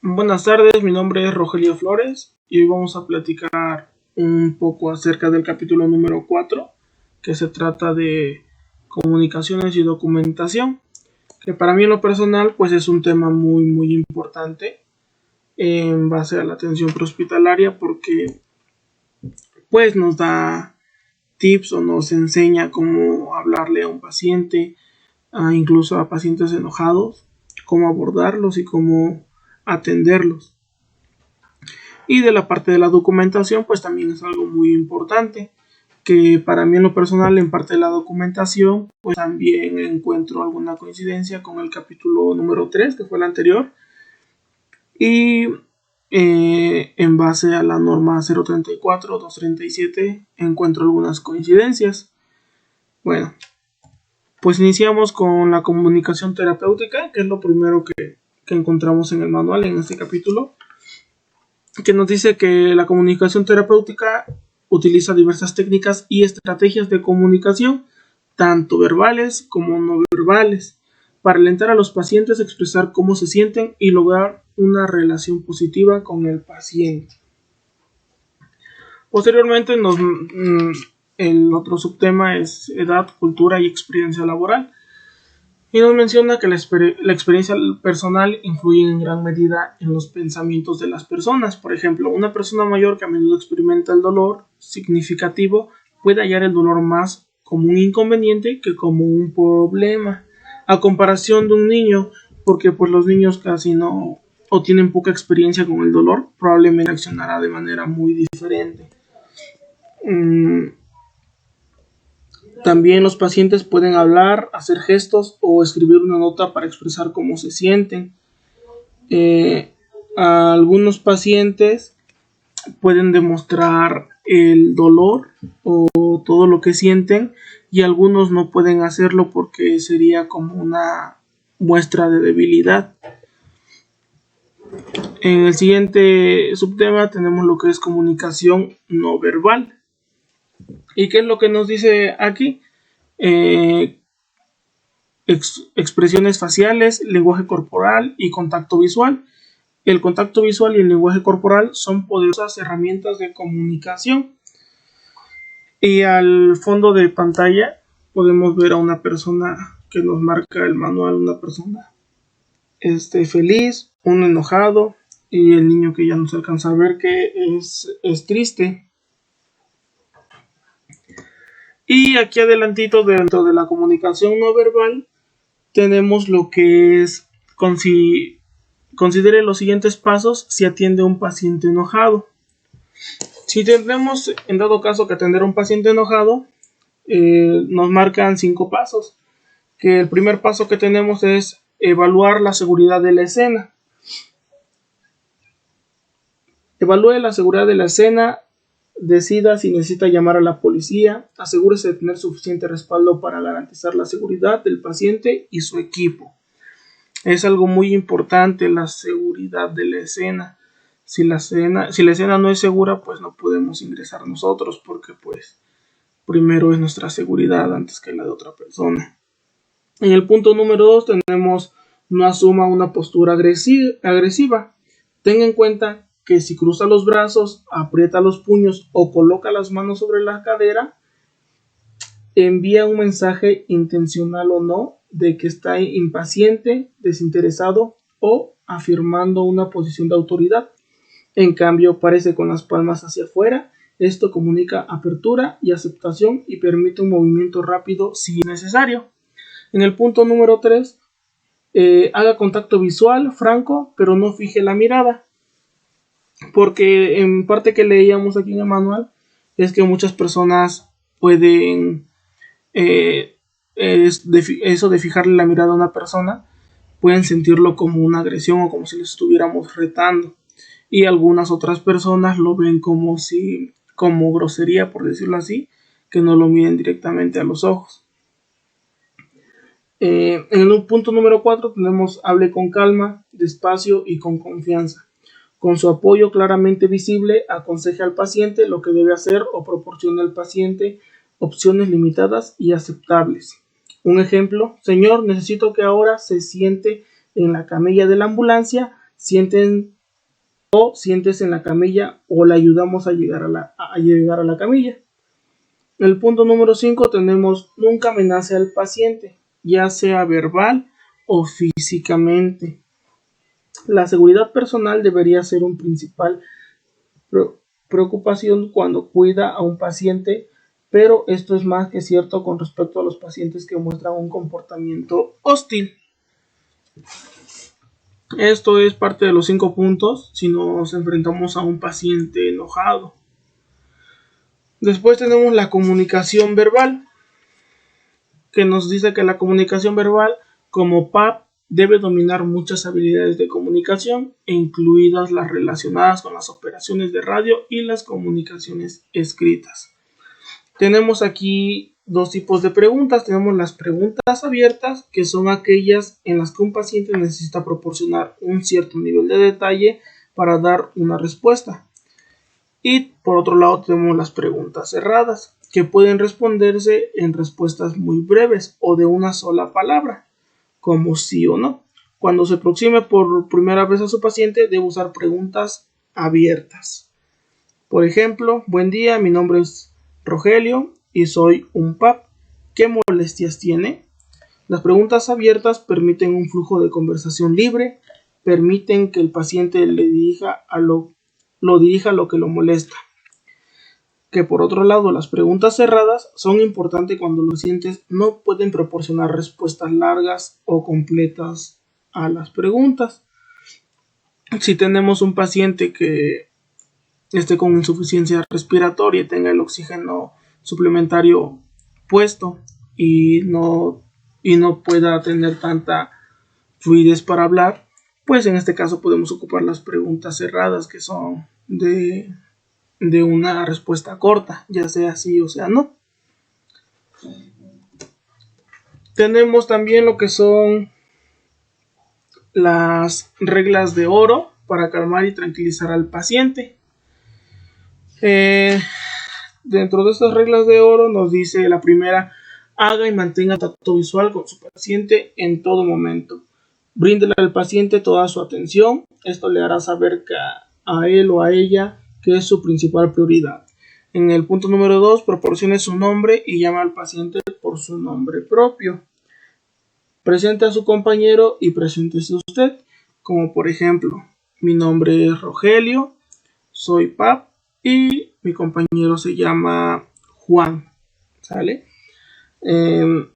Buenas tardes, mi nombre es Rogelio Flores y hoy vamos a platicar un poco acerca del capítulo número 4, que se trata de comunicaciones y documentación, que para mí en lo personal pues es un tema muy importante en base a la atención prehospitalaria porque pues nos da tips o nos enseña cómo hablarle a un paciente, incluso a pacientes enojados, cómo abordarlos y cómo atenderlos. Y de la parte de la documentación, pues también es algo muy importante, que para mí en lo personal, en parte de la documentación, pues también encuentro alguna coincidencia con el capítulo número 3, que fue el anterior, y en base a la norma 034-237 encuentro algunas coincidencias. Bueno, pues iniciamos con la comunicación terapéutica, que es lo primero que encontramos en el manual en este capítulo, que nos dice que la comunicación terapéutica utiliza diversas técnicas y estrategias de comunicación, tanto verbales como no verbales, para alentar a los pacientes a expresar cómo se sienten y lograr una relación positiva con el paciente. Posteriormente, el otro subtema es edad, cultura y experiencia laboral. Y nos menciona que la experiencia personal influye en gran medida en los pensamientos de las personas. Por ejemplo, una persona mayor que a menudo experimenta el dolor significativo puede hallar el dolor más como un inconveniente que como un problema, a comparación de un niño, porque pues los niños casi no o tienen poca experiencia con el dolor, probablemente reaccionará de manera muy diferente. También los pacientes pueden hablar, hacer gestos o escribir una nota para expresar cómo se sienten. Algunos pacientes pueden demostrar el dolor o todo lo que sienten y algunos no pueden hacerlo porque sería como una muestra de debilidad. En el siguiente subtema tenemos lo que es comunicación no verbal. ¿Y qué es lo que nos dice aquí? Expresiones faciales, lenguaje corporal y contacto visual. El contacto visual y el lenguaje corporal son poderosas herramientas de comunicación. Y al fondo de pantalla podemos ver a una persona que nos marca el manual, una persona feliz, uno enojado y el niño que ya no se alcanza a ver que es triste. Y aquí adelantito, dentro de la comunicación no verbal, tenemos lo que es considere los siguientes pasos si atiende a un paciente enojado. Si tenemos en dado caso que atender a un paciente enojado, nos marcan 5 pasos. Que el primer paso que tenemos es evaluar la seguridad de la escena. Evalúe la seguridad de la escena, decida si necesita llamar a la policía, asegúrese de tener suficiente respaldo para garantizar la seguridad del paciente y su equipo. Es algo muy importante la seguridad de la escena. Si la escena no es segura, pues no podemos ingresar nosotros porque pues primero es nuestra seguridad antes que la de otra persona. En el punto número 2 tenemos no asuma una postura agresiva. Tenga en cuenta que si cruza los brazos, aprieta los puños o coloca las manos sobre la cadera, envía un mensaje intencional o no de que está impaciente, desinteresado o afirmando una posición de autoridad. En cambio, parece con las palmas hacia afuera. Esto comunica apertura y aceptación y permite un movimiento rápido si es necesario. En el punto número 3, haga contacto visual franco, pero no fije la mirada. Porque en parte que leíamos aquí en el manual es que muchas personas pueden eso de fijarle la mirada a una persona, pueden sentirlo como una agresión o como si les estuviéramos retando. Y algunas otras personas lo ven como grosería, por decirlo así, que no lo miren directamente a los ojos. En el punto número 4 tenemos hable con calma, despacio y con confianza. Con su apoyo claramente visible, aconseje al paciente lo que debe hacer o proporcione al paciente opciones limitadas y aceptables. Un ejemplo: señor, necesito que ahora se siente en la camilla de la ambulancia siéntese en la camilla o le ayudamos a llegar a la camilla. En el punto número 5 tenemos nunca amenace al paciente, ya sea verbal o físicamente. La seguridad personal debería ser un principal preocupación cuando cuida a un paciente, pero esto es más que cierto con respecto a los pacientes que muestran un comportamiento hostil. Esto es parte de los 5 puntos si nos enfrentamos a un paciente enojado. Después tenemos la comunicación verbal, que nos dice que la comunicación verbal como PAP debe dominar muchas habilidades de comunicación, incluidas las relacionadas con las operaciones de radio y las comunicaciones escritas. Tenemos aquí dos tipos de preguntas. Tenemos las preguntas abiertas, que son aquellas en las que un paciente necesita proporcionar un cierto nivel de detalle para dar una respuesta. Y por otro lado tenemos las preguntas cerradas, que pueden responderse en respuestas muy breves o de una sola palabra, como sí o no. Cuando se aproxime por primera vez a su paciente, debe usar preguntas abiertas. Por ejemplo, buen día, mi nombre es Rogelio y soy un PAP. ¿Qué molestias tiene? Las preguntas abiertas permiten un flujo de conversación libre, permiten que el paciente lo dirija a lo que lo molesta. Que por otro lado, las preguntas cerradas son importantes cuando los pacientes no pueden proporcionar respuestas largas o completas a las preguntas. Si tenemos un paciente que esté con insuficiencia respiratoria y tenga el oxígeno suplementario puesto y no pueda tener tanta fluidez para hablar, pues en este caso podemos ocupar las preguntas cerradas, que son de una respuesta corta, ya sea sí o sea no. Tenemos también lo que son las reglas de oro para calmar y tranquilizar al paciente. Dentro de estas reglas de oro nos dice la primera: haga y mantenga contacto visual con su paciente en todo momento. Bríndele al paciente toda su atención. Esto le hará saber que a él o a ella que es su principal prioridad. En el punto número 2, proporcione su nombre y llame al paciente por su nombre propio. Presente a su compañero y preséntese usted, como por ejemplo, mi nombre es Rogelio, soy PAP y mi compañero se llama Juan. ¿Sale? En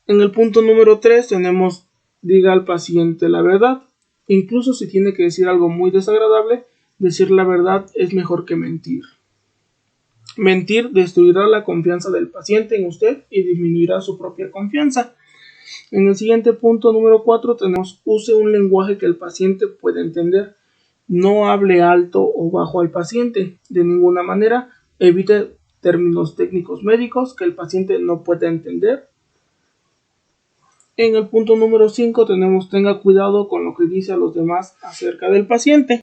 el punto número 3 tenemos: diga al paciente la verdad. Incluso si tiene que decir algo muy desagradable, decir la verdad es mejor que mentir. Mentir destruirá la confianza del paciente en usted y disminuirá su propia confianza. En el siguiente punto número 4 tenemos: use un lenguaje que el paciente pueda entender. No hable alto o bajo al paciente. De ninguna manera evite términos técnicos médicos que el paciente no pueda entender. En el punto número 5 tenemos: tenga cuidado con lo que dice a los demás acerca del paciente.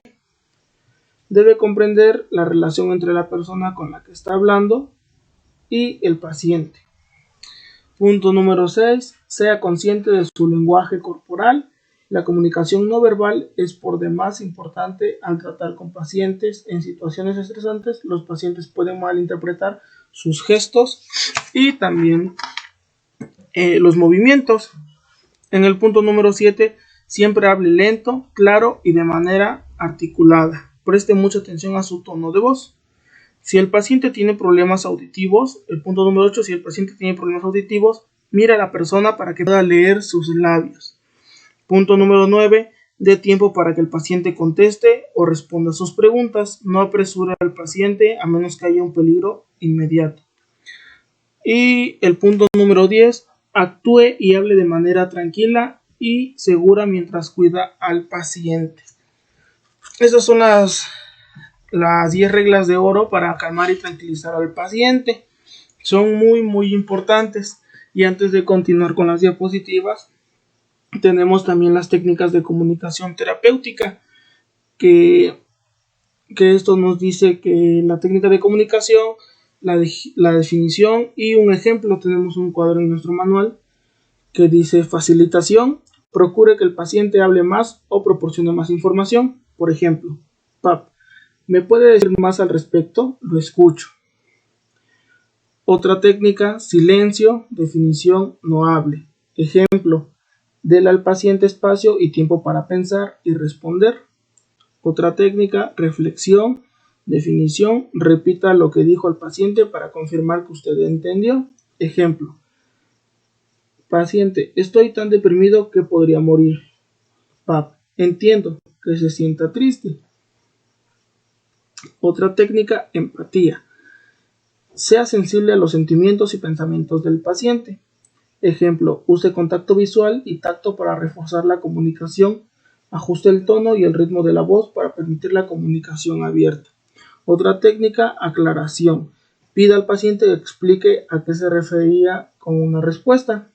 Debe comprender la relación entre la persona con la que está hablando y el paciente. Punto número 6. Sea consciente de su lenguaje corporal. La comunicación no verbal es por demás importante al tratar con pacientes. En situaciones estresantes, los pacientes pueden malinterpretar sus gestos y también los movimientos. En el punto número 7, siempre hable lento, claro y de manera articulada. Preste mucha atención a su tono de voz. Si el paciente tiene problemas auditivos, el punto número 8, si el paciente tiene problemas auditivos, mira a la persona para que pueda leer sus labios. Punto número 9, dé tiempo para que el paciente conteste o responda a sus preguntas. No apresure al paciente a menos que haya un peligro inmediato. Y el punto número 10, actúe y hable de manera tranquila y segura mientras cuida al paciente. Esas son las 10 reglas de oro para calmar y tranquilizar al paciente. Son muy importantes. Y antes de continuar con las diapositivas, tenemos también las técnicas de comunicación terapéutica, que esto nos dice que la técnica de comunicación, la definición y un ejemplo. Tenemos un cuadro en nuestro manual que dice: facilitación, procure que el paciente hable más o proporcione más información. Por ejemplo, PAP, ¿me puede decir más al respecto? Lo escucho. Otra técnica, silencio, definición, no hable. Ejemplo, dele al paciente espacio y tiempo para pensar y responder. Otra técnica, reflexión, definición, repita lo que dijo el paciente para confirmar que usted entendió. Ejemplo, paciente, estoy tan deprimido que podría morir. PAP, entiendo que se sienta triste. Otra técnica, empatía. Sea sensible a los sentimientos y pensamientos del paciente. Ejemplo, use contacto visual y tacto para reforzar la comunicación. Ajuste el tono y el ritmo de la voz para permitir la comunicación abierta. Otra técnica, aclaración. Pida al paciente que explique a qué se refería con una respuesta.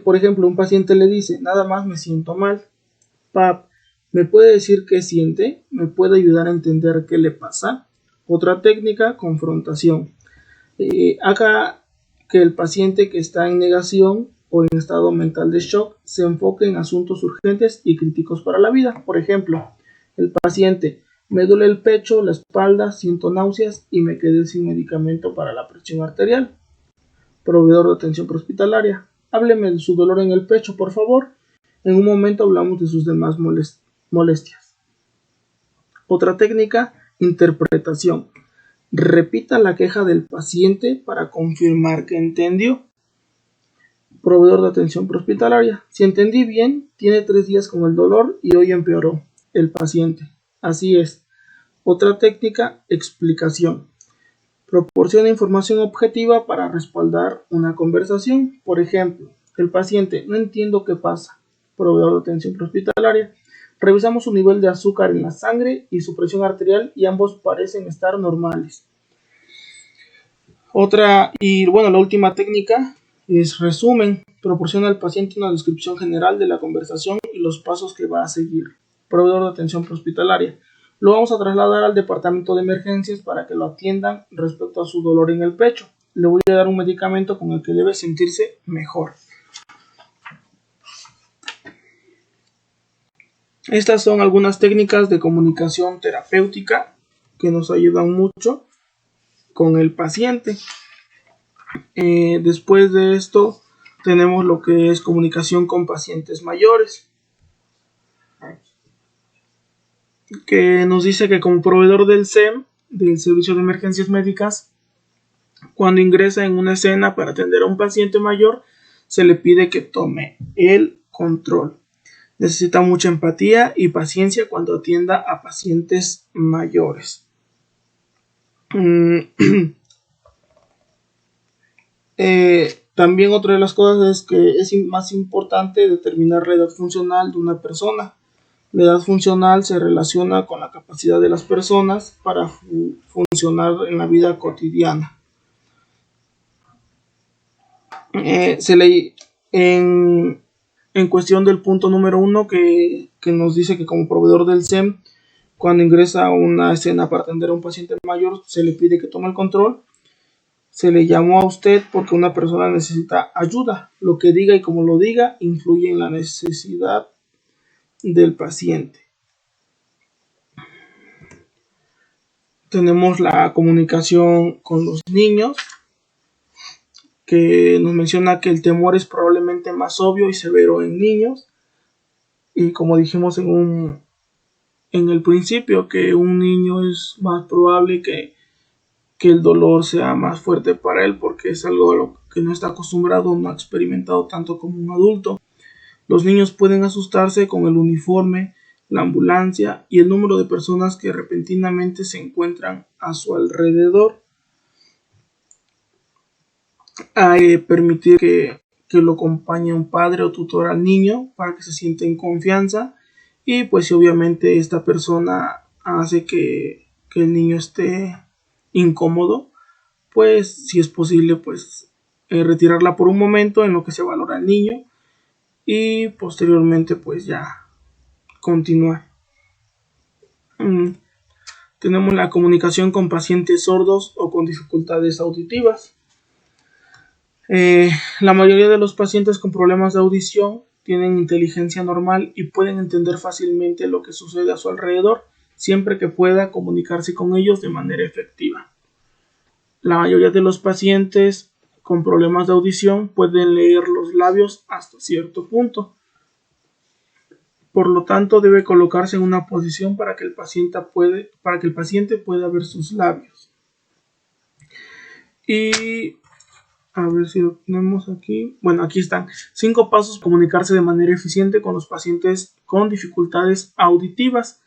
Por ejemplo, un paciente le dice, nada más me siento mal. PAP, ¿me puede decir qué siente? ¿Me puede ayudar a entender qué le pasa? Otra técnica, confrontación. Haga que el paciente que está en negación o en estado mental de shock se enfoque en asuntos urgentes y críticos para la vida. Por ejemplo, el paciente, me duele el pecho, la espalda, siento náuseas y me quedé sin medicamento para la presión arterial. Proveedor de atención prehospitalaria, hábleme de su dolor en el pecho, por favor. En un momento hablamos de sus demás molestias. Otra técnica, interpretación. Repita la queja del paciente para confirmar que entendió. Proveedor de atención prehospitalaria. Si entendí bien, tiene 3 días con el dolor y hoy empeoró. El paciente. Así es. Otra técnica, explicación. Proporciona información objetiva para respaldar una conversación. Por ejemplo, el paciente, no entiendo qué pasa. Proveedor de atención prehospitalaria. Revisamos su nivel de azúcar en la sangre y su presión arterial y ambos parecen estar normales. La última técnica es resumen. Proporciona al paciente una descripción general de la conversación y los pasos que va a seguir. Proveedor de atención prehospitalaria. Lo vamos a trasladar al departamento de emergencias para que lo atiendan respecto a su dolor en el pecho. Le voy a dar un medicamento con el que debe sentirse mejor. Estas son algunas técnicas de comunicación terapéutica que nos ayudan mucho con el paciente. Después de esto tenemos lo que es comunicación con pacientes mayores, que nos dice que como proveedor del SEM, del Servicio de Emergencias Médicas, cuando ingresa en una escena para atender a un paciente mayor, se le pide que tome el control. Necesita mucha empatía y paciencia cuando atienda a pacientes mayores. También otra de las cosas es que es más importante determinar la edad funcional de una persona. La edad funcional se relaciona con la capacidad de las personas para funcionar en la vida cotidiana. En cuestión del punto número 1 que nos dice que como proveedor del SEM, cuando ingresa a una escena para atender a un paciente mayor, se le pide que tome el control. Se le llamó a usted porque una persona necesita ayuda. Lo que diga y como lo diga influye en la necesidad del paciente. Tenemos la comunicación con los niños, que nos menciona que el temor es probablemente más obvio y severo en niños. Y como dijimos en el principio, que un niño es más probable que el dolor sea más fuerte para él porque es algo a lo que no está acostumbrado, no ha experimentado tanto como un adulto. Los niños pueden asustarse con el uniforme, la ambulancia y el número de personas que repentinamente se encuentran a su alrededor. Permitir que lo acompañe un padre o tutor al niño para que se sienta en confianza, y pues si obviamente esta persona hace que el niño esté incómodo, pues si es posible pues retirarla por un momento en lo que se valora al niño y posteriormente pues ya continuar. Tenemos la comunicación con pacientes sordos o con dificultades auditivas. La mayoría de los pacientes con problemas de audición tienen inteligencia normal y pueden entender fácilmente lo que sucede a su alrededor, siempre que pueda comunicarse con ellos de manera efectiva. La mayoría de los pacientes con problemas de audición pueden leer los labios hasta cierto punto. Por lo tanto, debe colocarse en una posición para que el paciente pueda ver sus labios. Y a ver si lo tenemos aquí. Bueno, aquí están 5 pasos para comunicarse de manera eficiente con los pacientes con dificultades auditivas.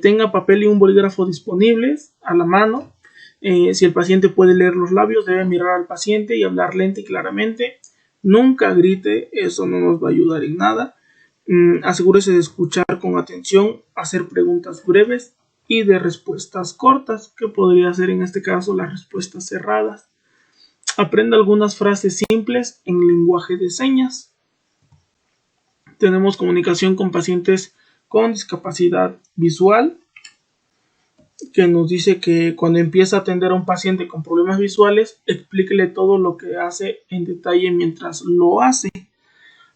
Tenga papel y un bolígrafo disponibles a la mano. Si el paciente puede leer los labios, debe mirar al paciente y hablar lento y claramente. Nunca grite, eso no nos va a ayudar en nada. Asegúrese de escuchar con atención, hacer preguntas breves y de respuestas cortas, que podría ser en este caso las respuestas cerradas. Aprenda algunas frases simples en lenguaje de señas. Tenemos comunicación con pacientes con discapacidad visual, que nos dice que cuando empieza a atender a un paciente con problemas visuales, explíquele todo lo que hace en detalle mientras lo hace.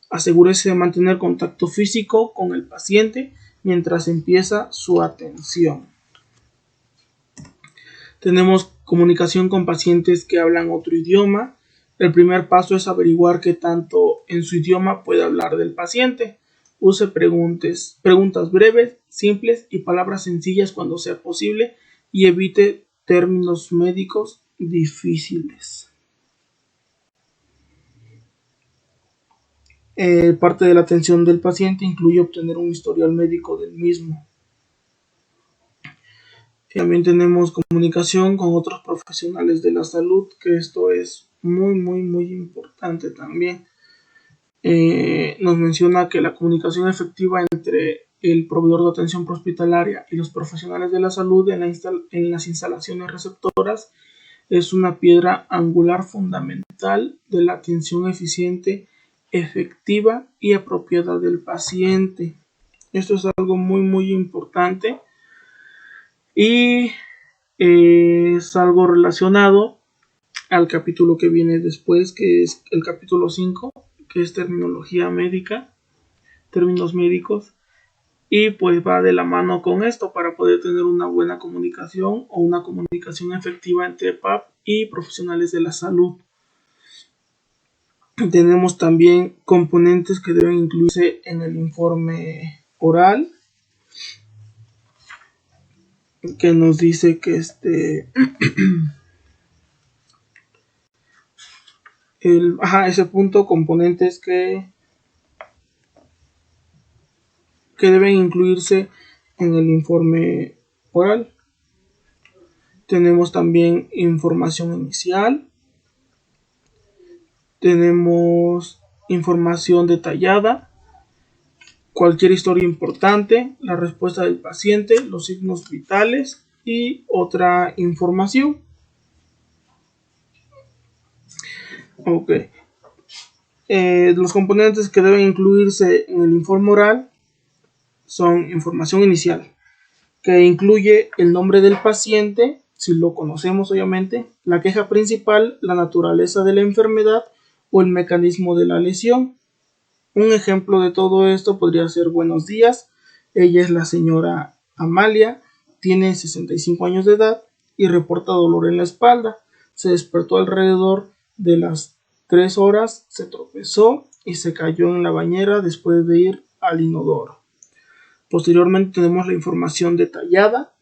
Asegúrese de mantener contacto físico con el paciente mientras empieza su atención. Tenemos comunicación con pacientes que hablan otro idioma. El primer paso es averiguar qué tanto en su idioma puede hablar del paciente. Use preguntas breves, simples y palabras sencillas cuando sea posible y evite términos médicos difíciles. Parte de la atención del paciente incluye obtener un historial médico del mismo. También tenemos comunicación con otros profesionales de la salud, que esto es muy importante también. Nos menciona que la comunicación efectiva entre el proveedor de atención prehospitalaria y los profesionales de la salud en las instalaciones receptoras es una piedra angular fundamental de la atención eficiente, efectiva y apropiada del paciente. Esto es algo muy importante y es algo relacionado al capítulo que viene después, que es el capítulo 5, que es terminología médica, términos médicos, y pues va de la mano con esto para poder tener una buena comunicación o una comunicación efectiva entre PAP y profesionales de la salud. Tenemos también componentes que deben incluirse en el informe oral, que nos dice que ese punto, componentes que deben incluirse en el informe oral. Tenemos también información inicial, tenemos información detallada, cualquier historia importante, la respuesta del paciente, los signos vitales y otra información. Ok. Los componentes que deben incluirse en el informe oral son información inicial, que incluye el nombre del paciente, si lo conocemos obviamente, la queja principal, la naturaleza de la enfermedad o el mecanismo de la lesión. Un ejemplo de todo esto podría ser: buenos días, ella es la señora Amalia, tiene 65 años de edad y reporta dolor en la espalda. Se despertó alrededor de las 3 horas, se tropezó y se cayó en la bañera después de ir al inodoro. Posteriormente tenemos la información detallada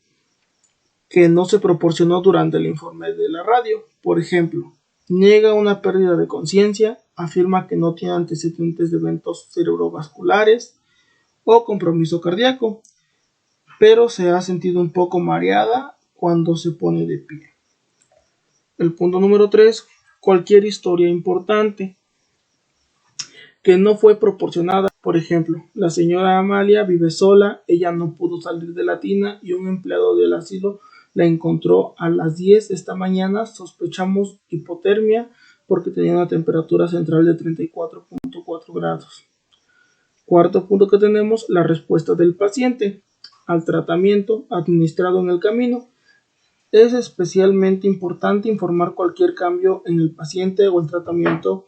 que no se proporcionó durante el informe de la radio. Por ejemplo, niega una pérdida de conciencia, afirma que no tiene antecedentes de eventos cerebrovasculares o compromiso cardíaco, pero se ha sentido un poco mareada cuando se pone de pie. El punto número 3, cualquier historia importante que no fue proporcionada. Por ejemplo, la señora Amalia vive sola, ella no pudo salir de la tina y un empleado del asilo la encontró a las 10 esta mañana. Sospechamos hipotermia porque tenía una temperatura central de 34.4 grados. Cuarto punto que tenemos, la respuesta del paciente al tratamiento administrado en el camino. Es especialmente importante informar cualquier cambio en el paciente o el tratamiento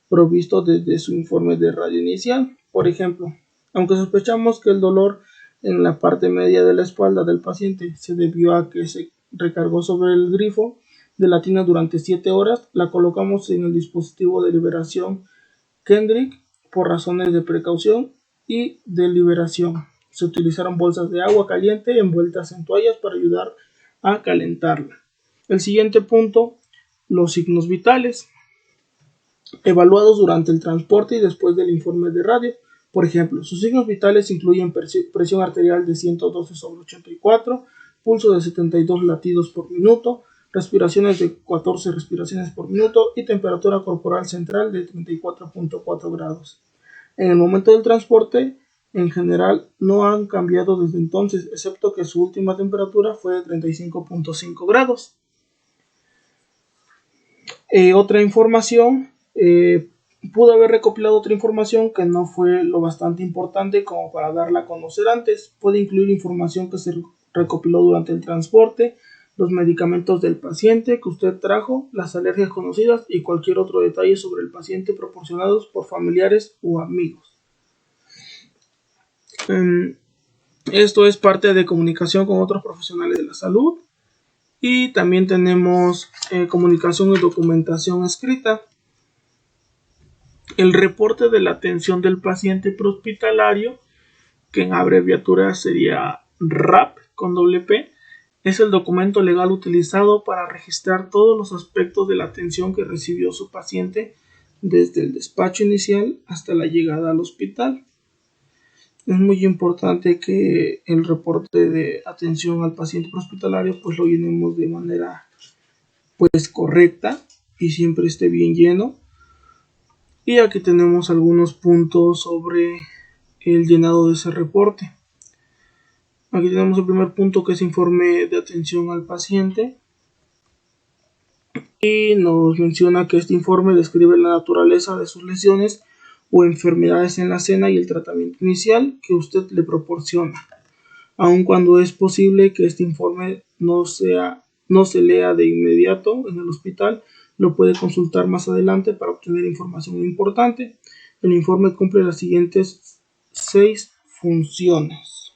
provisto desde su informe de radio inicial. Por ejemplo, aunque sospechamos que el dolor en la parte media de la espalda del paciente se debió a que se recargó sobre el grifo de la tina durante 7 horas, la colocamos en el dispositivo de liberación Kendrick por razones de precaución y de liberación. Se utilizaron bolsas de agua caliente envueltas en toallas para ayudar a calentarla. El siguiente punto, los signos vitales evaluados durante el transporte y después del informe de radio. Por ejemplo, sus signos vitales incluyen presión arterial de 112/84, pulso de 72 latidos por minuto, respiraciones de 14 respiraciones por minuto y temperatura corporal central de 34.4 grados. En el momento del transporte, en general, no han cambiado desde entonces, excepto que su última temperatura fue de 35.5 grados. Otra información, pude haber recopilado otra información que no fue lo bastante importante como para darla a conocer antes. Puede incluir información que se recopiló durante el transporte, los medicamentos del paciente que usted trajo, las alergias conocidas y cualquier otro detalle sobre el paciente proporcionados por familiares o amigos. Esto es parte de comunicación con otros profesionales de la salud. Y también tenemos comunicación y documentación escrita. El reporte de la atención del paciente prehospitalario, que en abreviatura sería RAP con doble P, es el documento legal utilizado para registrar todos los aspectos de la atención que recibió su paciente desde el despacho inicial hasta la llegada al hospital. Es muy importante que el reporte de atención al paciente prehospitalario pues lo llenemos de manera pues correcta y siempre esté bien lleno. Y aquí tenemos algunos puntos sobre el llenado de ese reporte. Aquí tenemos el primer punto, que es informe de atención al paciente, y nos menciona que este informe describe la naturaleza de sus lesiones o enfermedades en la escena y el tratamiento inicial que usted le proporciona, aun cuando es posible que este informe no se lea de inmediato en el hospital. Lo puede consultar más adelante para obtener información importante. El informe cumple las siguientes 6 funciones.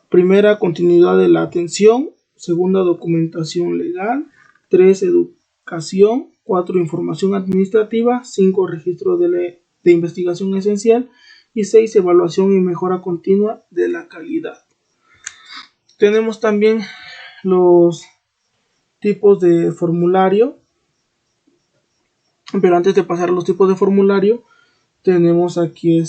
Primera, continuidad de la atención. Segunda, documentación legal. 3, educación. 4, información administrativa. 5, registro de investigación esencial. Y 6, evaluación y mejora continua de la calidad. Tenemos también los tipos de formulario, pero antes de pasar a los tipos de formulario, tenemos aquí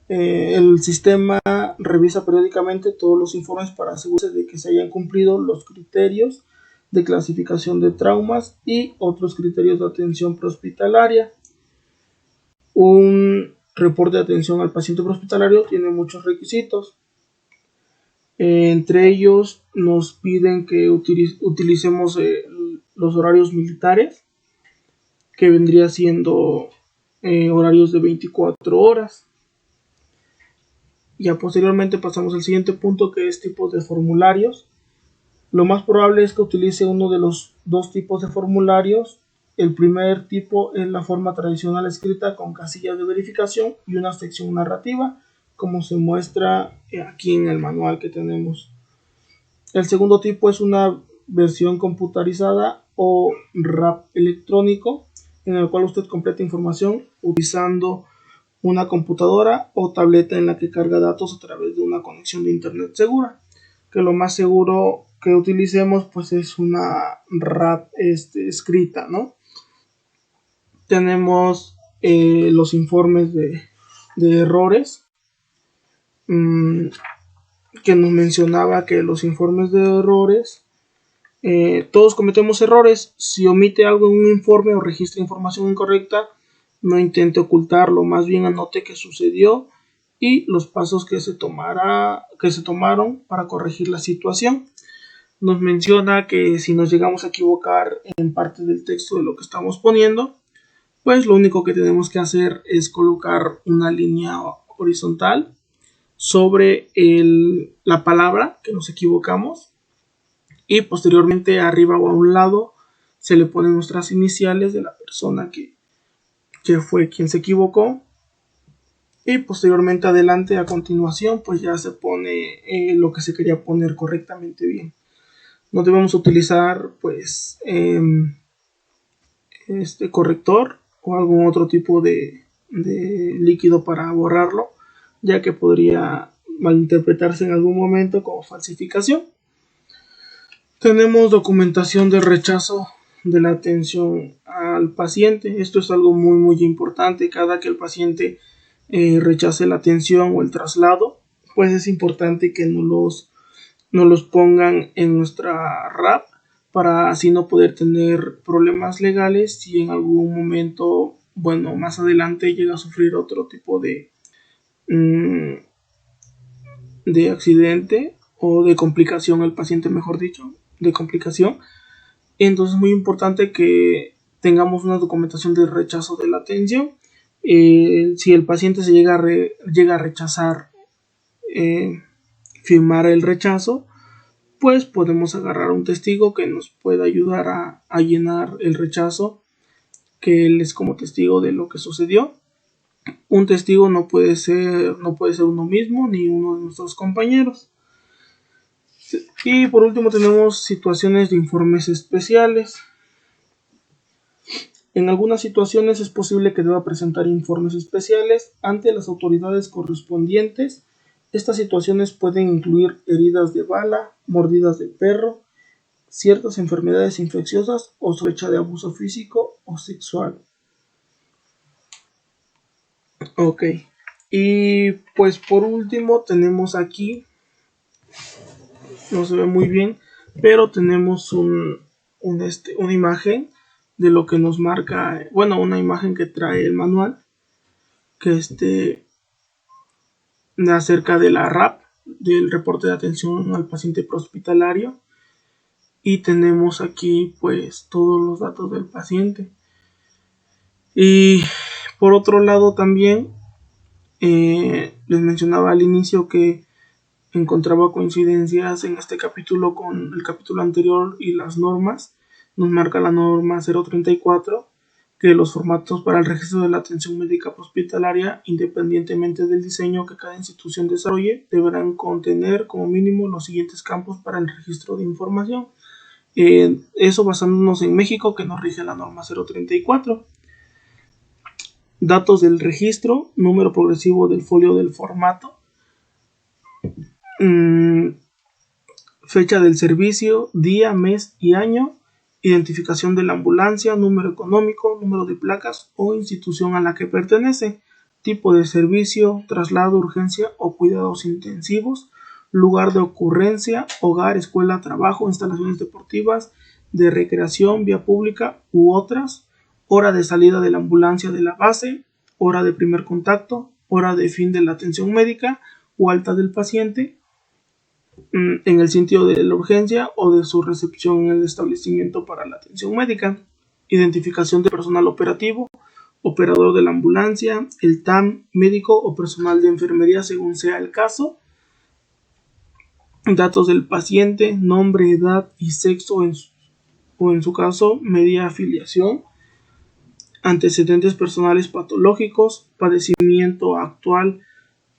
el sistema revisa periódicamente todos los informes para asegurarse de que se hayan cumplido los criterios de clasificación de traumas y otros criterios de atención prehospitalaria. Un reporte de atención al paciente prehospitalario tiene muchos requisitos. Entre ellos nos piden que utilicemos los horarios militares, que vendría siendo horarios de 24 horas. Ya posteriormente pasamos al siguiente punto, que es tipos de formularios. Lo más probable es que utilice uno de los dos tipos de formularios. El primer tipo es la forma tradicional escrita con casillas de verificación y una sección narrativa, como se muestra aquí en el manual que tenemos. El segundo tipo es una versión computarizada o RAP electrónico, en el cual usted completa información utilizando una computadora o tableta en la que carga datos a través de una conexión de internet segura. Que lo más seguro que utilicemos pues es una RAP escrita, ¿no? Tenemos los informes de errores, que nos mencionaba que los informes de errores, todos cometemos errores. Si omite algo en un informe o registra información incorrecta, no intente ocultarlo, más bien anote qué sucedió y los pasos que se tomaron para corregir la situación. Nos menciona que si nos llegamos a equivocar en parte del texto de lo que estamos poniendo, pues lo único que tenemos que hacer es colocar una línea horizontal sobre la palabra que nos equivocamos, y posteriormente arriba o a un lado se le ponen nuestras iniciales de la persona que fue quien se equivocó, y posteriormente adelante a continuación pues ya se pone lo que se quería poner correctamente bien. No debemos utilizar pues este corrector o algún otro tipo de líquido para borrarlo, ya que podría malinterpretarse en algún momento como falsificación. Tenemos documentación de rechazo de la atención al paciente. Esto es algo muy importante. Cada que el paciente rechace la atención o el traslado, pues es importante que no los pongan en nuestra RAP, para así no poder tener problemas legales si en algún momento, bueno, más adelante llega a sufrir otro tipo de accidente o de complicación, el paciente mejor dicho, de complicación. Entonces es muy importante que tengamos una documentación de rechazo de la atención. Si el paciente se llega a rechazar firmar el rechazo, pues podemos agarrar un testigo que nos pueda ayudar a llenar el rechazo, que él es como testigo de lo que sucedió. Un testigo no puede ser uno mismo ni uno de nuestros compañeros. Y por último tenemos situaciones de informes especiales. En algunas situaciones es posible que deba presentar informes especiales ante las autoridades correspondientes. Estas situaciones pueden incluir heridas de bala, mordidas de perro, ciertas enfermedades infecciosas o sospecha de abuso físico o sexual. Ok. Y pues por último tenemos aquí, no se ve muy bien, pero tenemos una imagen de lo que nos marca, bueno, una imagen que trae el manual, que acerca de la RAP, del reporte de atención al paciente prehospitalario, y tenemos aquí pues todos los datos del paciente. Y por otro lado también les mencionaba al inicio que encontraba coincidencias en este capítulo con el capítulo anterior y las normas. Nos marca la norma 034 que los formatos para el registro de la atención médica hospitalaria, independientemente del diseño que cada institución desarrolle, deberán contener como mínimo los siguientes campos para el registro de información. Eso basándonos en México, que nos rige la norma 034. Datos del registro, número progresivo del folio del formato, fecha del servicio, día, mes y año, identificación de la ambulancia, número económico, número de placas o institución a la que pertenece, tipo de servicio, traslado, urgencia o cuidados intensivos, lugar de ocurrencia, hogar, escuela, trabajo, instalaciones deportivas, de recreación, vía pública u otras, hora de salida de la ambulancia de la base, hora de primer contacto, hora de fin de la atención médica o alta del paciente en el sitio de la urgencia o de su recepción en el establecimiento para la atención médica, identificación de personal operativo, operador de la ambulancia, el TAM, médico o personal de enfermería según sea el caso, datos del paciente, nombre, edad y sexo o en su caso media afiliación, antecedentes personales patológicos, padecimiento actual,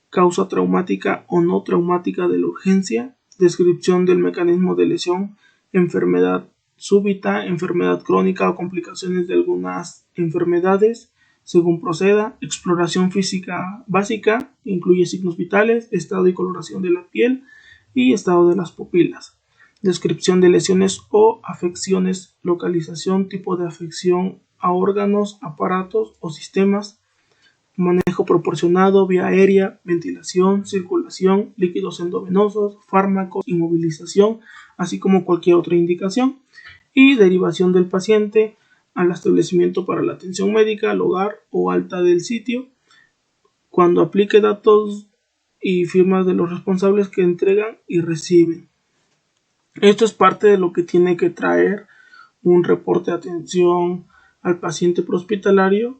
causa traumática o no traumática de la urgencia, descripción del mecanismo de lesión, enfermedad súbita, enfermedad crónica o complicaciones de algunas enfermedades, según proceda, exploración física básica, incluye signos vitales, estado y coloración de la piel y estado de las pupilas, descripción de lesiones o afecciones, localización, tipo de afección a órganos, aparatos o sistemas, manejo proporcionado, vía aérea, ventilación, circulación, líquidos endovenosos, fármacos, inmovilización, así como cualquier otra indicación, y derivación del paciente al establecimiento para la atención médica, al hogar o alta del sitio, cuando aplique datos y firmas de los responsables que entregan y reciben. Esto es parte de lo que tiene que traer un reporte de atención al paciente prehospitalario,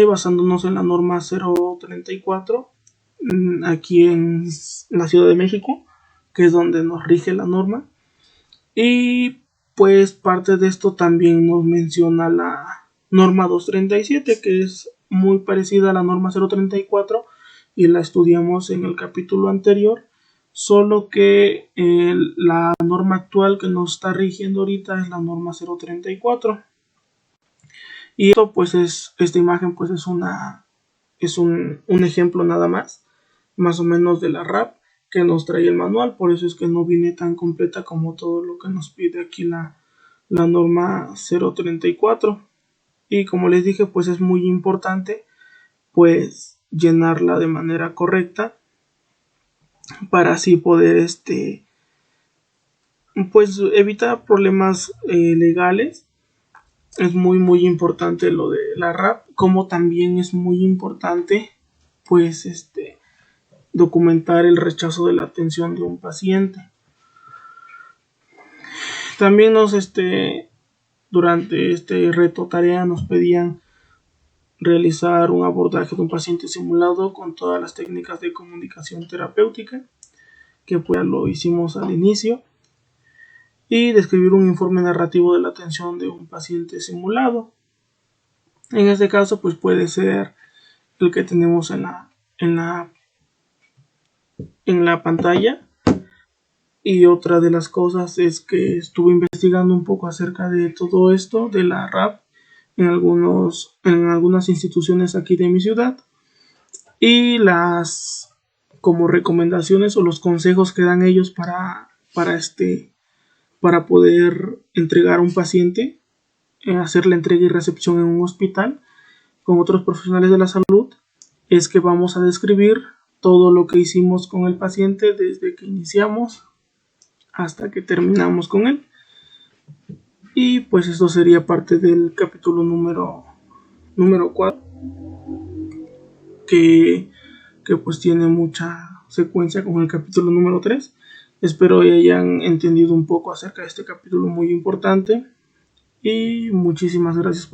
basándonos en la norma 034 aquí en la Ciudad de México, que es donde nos rige la norma. Y pues parte de esto también nos menciona la norma 237, que es muy parecida a la norma 034 y la estudiamos en el capítulo anterior, solo que la norma actual que nos está rigiendo ahorita es la norma 034. Y esto pues esta imagen pues es un ejemplo nada más o menos de la RAP que nos trae el manual, por eso es que no viene tan completa como todo lo que nos pide aquí la norma 034. Y como les dije, pues es muy importante pues llenarla de manera correcta para así poder pues evitar problemas legales. Es muy importante lo de la RAP, como también es muy importante pues documentar el rechazo de la atención de un paciente. También durante este reto tarea nos pedían realizar un abordaje de un paciente simulado con todas las técnicas de comunicación terapéutica, que pues lo hicimos al inicio, y describir un informe narrativo de la atención de un paciente simulado. En este caso pues puede ser el que tenemos en la pantalla. Y otra de las cosas es que estuve investigando un poco acerca de todo esto de la RAP en algunas instituciones aquí de mi ciudad, y las como recomendaciones o los consejos que dan ellos para poder entregar a un paciente, hacer la entrega y recepción en un hospital con otros profesionales de la salud, es que vamos a describir todo lo que hicimos con el paciente desde que iniciamos hasta que terminamos con él. Y pues esto sería parte del capítulo número 4, que pues tiene mucha secuencia con el capítulo número 3. Espero que hayan entendido un poco acerca de este capítulo muy importante y muchísimas gracias